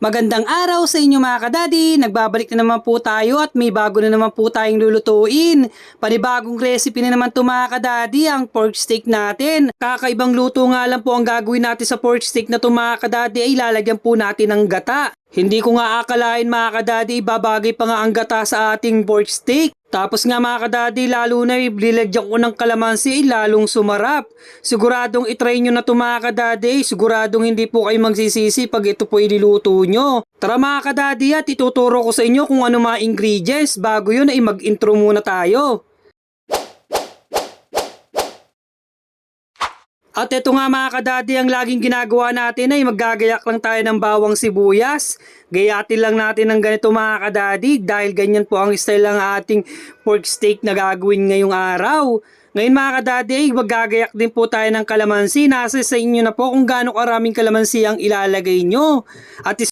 Magandang araw sa inyo mga kadadi, nagbabalik na naman po tayo at may bago na naman po tayong lulutuin. Panibagong recipe na naman ito mga kadadi, ang pork steak natin. Kakaibang luto nga lang po ang gagawin natin sa pork steak na ito mga kadadi, ay lalagyan po natin ng gata. Hindi ko nga akalain mga kadadi, babagay pa nga ang gata sa ating pork steak. Tapos nga mga kadadi, lalo na ilagyan ko ng kalamansi, lalong sumarap. Siguradong itry nyo na ito mga kadadi, siguradong hindi po kayo magsisisi pag ito po ililuto nyo. Tara mga kadadi at ituturo ko sa inyo kung ano mga ingredients. Bago yun ay mag-intro muna tayo. At ito nga mga kadadi, ang laging ginagawa natin ay maggagayak lang tayo ng bawang sibuyas. Gayatin lang natin ng ganito mga kadadi dahil ganyan po ang style ng ating pork steak na gagawin ngayong araw. Ngayon mga kadadi ay maggagayak din po tayo ng kalamansi. Nasa sa inyo na po kung gaano karaming kalamansi ang ilalagay nyo. At